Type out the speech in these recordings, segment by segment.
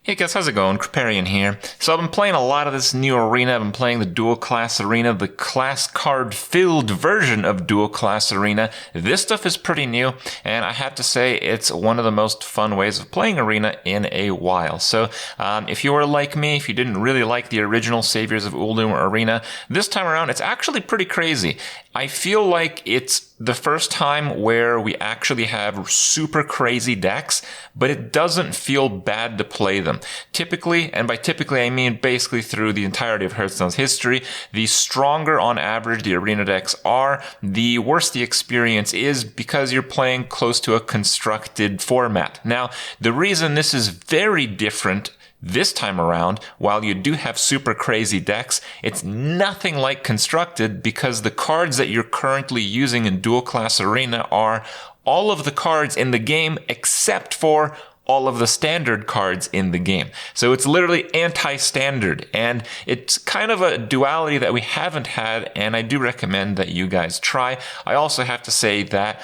Hey guys, how's it going? Kripparrian here. So I've been playing a lot of this new arena. I've been playing the dual class arena, the class card filled version of dual class arena. This stuff is pretty new, and I have to say it's one of the most fun ways of playing arena in a while. So if you were like me, if you didn't really like the original Saviors of Uldum arena, this time around it's actually pretty crazy. I feel like it's the first time where we actually have super crazy decks, but it doesn't feel bad to play them. Typically, and by typically I mean basically through the entirety of Hearthstone's history, the stronger on average the arena decks are, the worse the experience is because you're playing close to a constructed format. Now, the reason this is very different this time around, while you do have super crazy decks, it's nothing like constructed because the cards that you're currently using in dual class arena are all of the cards in the game except for all of the standard cards in the game. So it's literally anti-standard, and it's kind of a duality that we haven't had, and I do recommend that you guys try. I also have to say that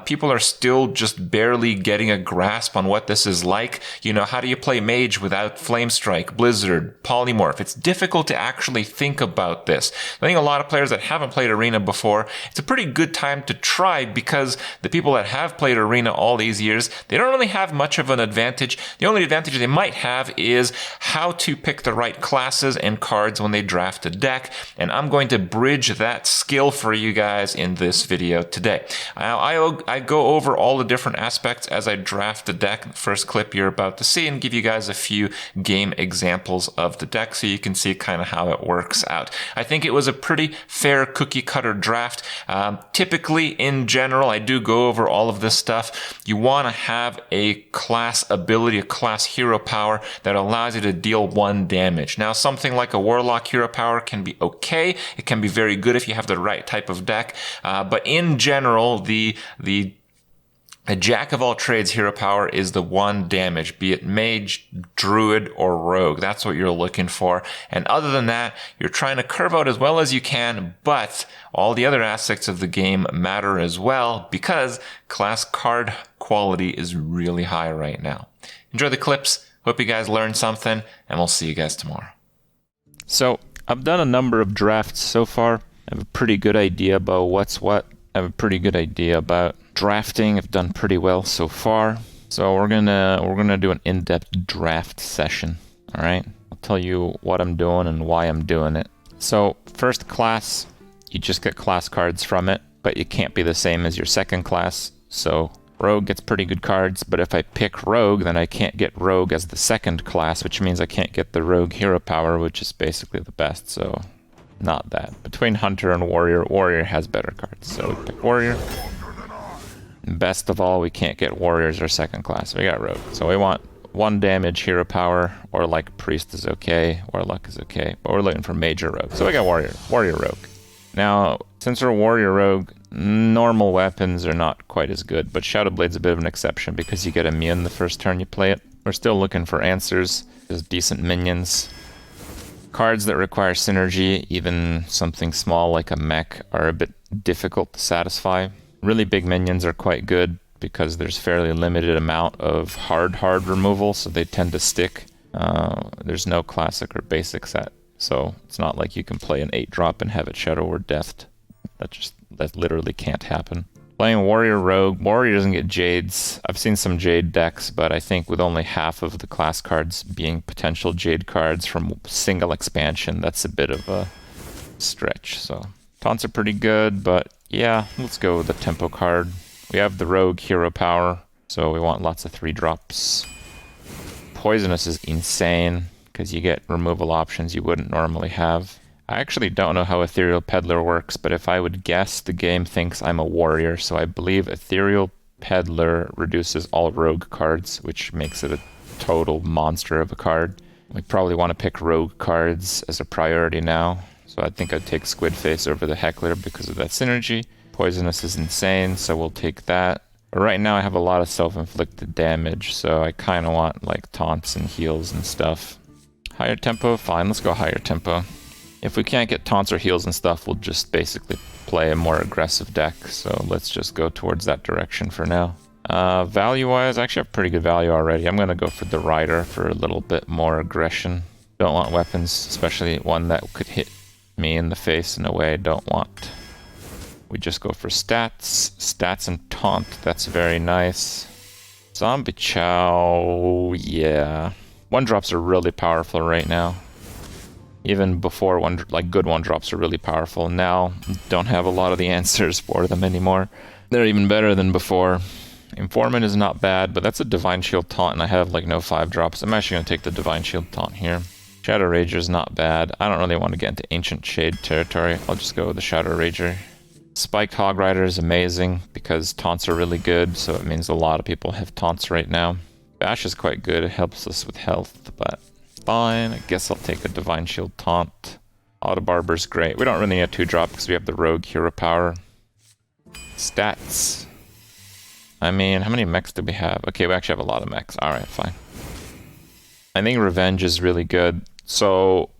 people are still just barely getting a grasp on what this is like. You know, how do you play Mage without Flame Strike, Blizzard, Polymorph? It's difficult to actually think about this. I think a lot of players that haven't played Arena before, it's a pretty good time to try because the people that have played Arena all these years, they don't really have much of an advantage. The only advantage they might have is how to pick the right classes and cards when they draft a deck, and I'm going to bridge that skill for you guys in this video today. I go over all the different aspects as I draft the deck, the first clip you're about to see, and give you guys a few game examples of the deck so you can see kind of how it works out. I think it was a pretty fair cookie cutter draft. Typically, in general, I do go over all of this stuff. You want to have a class ability, a class hero power that allows you to deal 1 damage. Now, something like a Warlock hero power can be okay. It can be very good if you have the right type of deck. But in general, a Jack of all trades hero power is the 1 damage, be it Mage, Druid, or Rogue. That's what you're looking for. And other than that, you're trying to curve out as well as you can, but all the other aspects of the game matter as well because class card quality is really high right now. Enjoy the clips. Hope you guys learned something, and we'll see you guys tomorrow. So, I've done a number of drafts so far. I have a pretty good idea about what's what. I have a pretty good idea about drafting. I've done pretty well so far. So we're gonna do an in-depth draft session. All right, I'll tell you what I'm doing and why I'm doing it. So first class, you just get class cards from it, but you can't be the same as your second class. So Rogue gets pretty good cards, but if I pick Rogue, then I can't get Rogue as the second class, which means I can't get the Rogue hero power, which is basically the best. So not that. Between Hunter and Warrior, Warrior has better cards. So we pick Warrior. And best of all, we can't get Warriors or second class. We got Rogue. So we want 1 damage hero power, or like Priest is okay, Warlock is okay, but we're looking for Major Rogue. So we got Warrior Rogue. Now, since we're Warrior Rogue, normal weapons are not quite as good, but Shadow Blade's a bit of an exception because you get immune the first turn you play it. We're still looking for answers. There's decent minions. Cards that require synergy, even something small like a mech, are a bit difficult to satisfy. Really big minions are quite good because there's fairly limited amount of hard removal, so they tend to stick. There's no classic or basic set, so it's not like you can play an 8-drop and have it Shadow or Deathed. That literally can't happen. Playing Warrior Rogue, Warrior doesn't get Jades. I've seen some Jade decks, but I think with only half of the class cards being potential Jade cards from single expansion, that's a bit of a stretch. So taunts are pretty good, but yeah, let's go with the tempo card. We have the Rogue hero power, so we want lots of 3-drops. Poisonous is insane because you get removal options you wouldn't normally have. I actually don't know how Ethereal Peddler works, but if I would guess, the game thinks I'm a warrior, so I believe Ethereal Peddler reduces all rogue cards, which makes it a total monster of a card. We probably want to pick rogue cards as a priority now, so I think I'd take Squidface over the Heckler because of that synergy. Poisonous is insane, so we'll take that. But right now I have a lot of self-inflicted damage, so I kind of want like taunts and heals and stuff. Higher tempo? Fine, let's go higher tempo. If we can't get taunts or heals and stuff, we'll just basically play a more aggressive deck, so let's just go towards that direction for now. Value-wise, I actually have pretty good value already. I'm gonna go for the Rider for a little bit more aggression. Don't want weapons, especially one that could hit me in the face in a way I don't want. We just go for stats. Stats and taunt, that's very nice. Zombie Chow, yeah. 1-drops are really powerful right now. Even before good 1-drops are really powerful. Now, don't have a lot of the answers for them anymore. They're even better than before. Informant is not bad, but that's a Divine Shield taunt, and I have like no 5-drops. I'm actually going to take the Divine Shield taunt here. Shadow Rager is not bad. I don't really want to get into Ancient Shade territory. I'll just go with the Shadow Rager. Spiked Hog Rider is amazing because taunts are really good, so it means a lot of people have taunts right now. Bash is quite good. It helps us with health, but fine. I guess I'll take a Divine Shield taunt. Auto Barber's great. We don't really need a 2-drop because we have the Rogue Hero Power. Stats. I mean, how many mechs do we have? Okay, we actually have a lot of mechs. Alright, fine. I think Revenge is really good. So,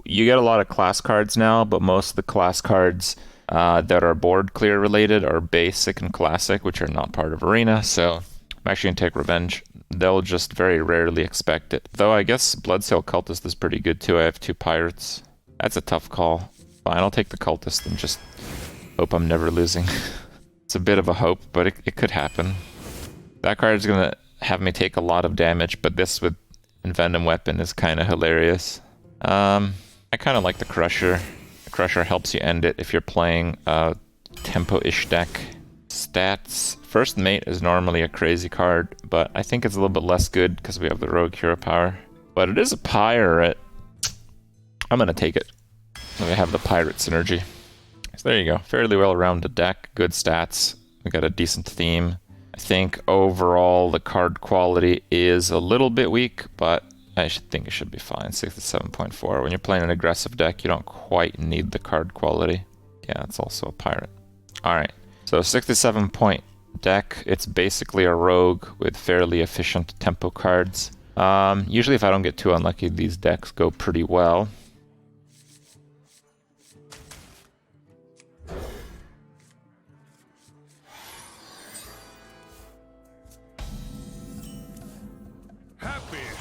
you get a lot of class cards now, but most of the class cards that are board clear related are basic and classic, which are not part of Arena, so I'm actually going to take Revenge. They'll just very rarely expect it. Though I guess Bloodsail Cultist is pretty good too. I have 2 Pirates. That's a tough call. Fine, I'll take the Cultist and just hope I'm never losing. It's a bit of a hope, but it could happen. That card is going to have me take a lot of damage, but this with Envenom Weapon is kind of hilarious. I kind of like the Crusher. The Crusher helps you end it if you're playing a tempo-ish deck. Stats. First Mate is normally a crazy card, but I think it's a little bit less good because we have the Rogue Hero Power. But it is a Pirate. I'm going to take it. So we have the Pirate synergy. So there you go. Fairly well-rounded deck. Good stats. We got a decent theme. I think overall the card quality is a little bit weak, but I think it should be fine. 67.4. When you're playing an aggressive deck, you don't quite need the card quality. Yeah, it's also a Pirate. Alright, so 67-point deck. It's basically a rogue with fairly efficient tempo cards. Usually if I don't get too unlucky, these decks go pretty well.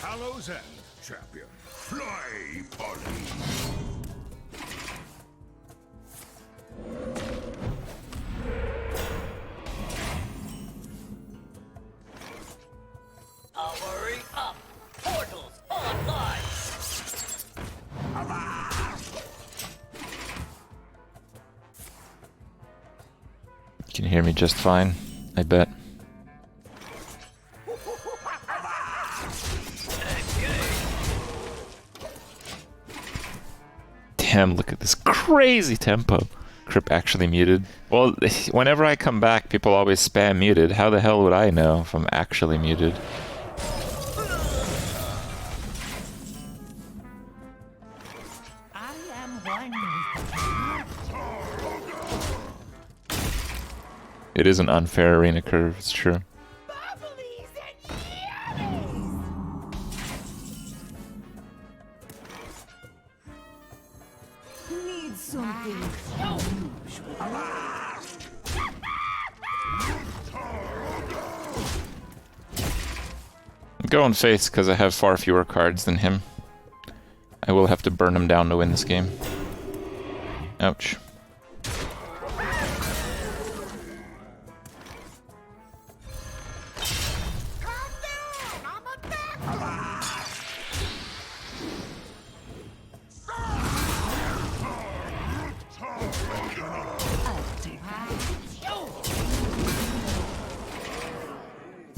Hallows End, champion. Fly, Polly. Hurry up! Portals online! You can hear me just fine, I bet. Damn, look at this crazy tempo. Kripp actually muted. Well, whenever I come back, people always spam muted. How the hell would I know if I'm actually muted? I am one. It is an unfair arena curve, it's true. Need something I'm going face because I have far fewer cards than him. I will have to burn him down to win this game. Ouch.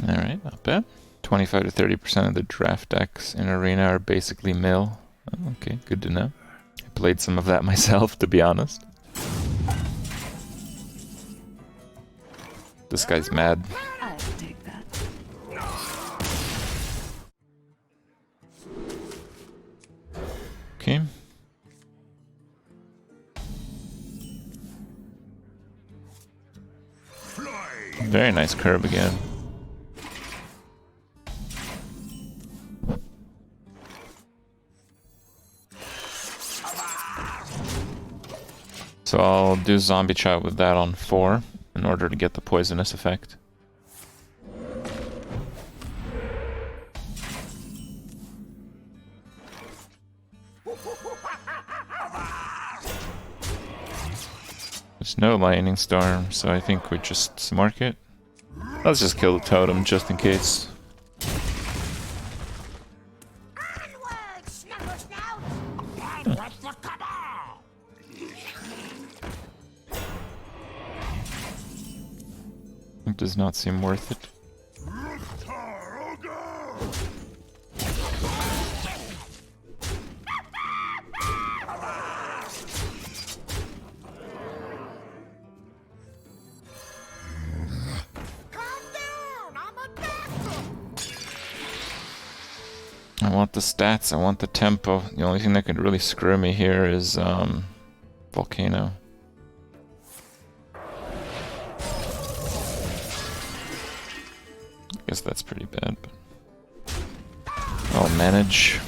Alright, not bad. 25 to 30% of the draft decks in Arena are basically mill. Oh, okay, good to know. I played some of that myself, to be honest. This guy's mad. I'll take that. Okay. Very nice curve again. So I'll do Zombie Chow with that on 4 in order to get the poisonous effect. There's no lightning storm, so I think we just mark it. Let's just kill the totem just in case. Onward, Snuffle Snout! And what's the cabal? It does not seem worth it. I want the stats, I want the tempo. The only thing that could really screw me here is Volcano. I guess that's pretty bad, but I'll manage.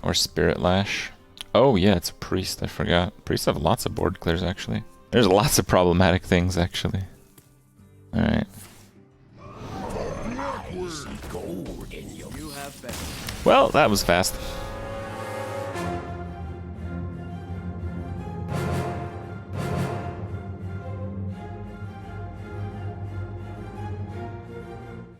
Or Spirit Lash. Oh yeah, it's a priest, I forgot. Priests have lots of board clears actually. There's lots of problematic things actually. Alright. Well, that was fast.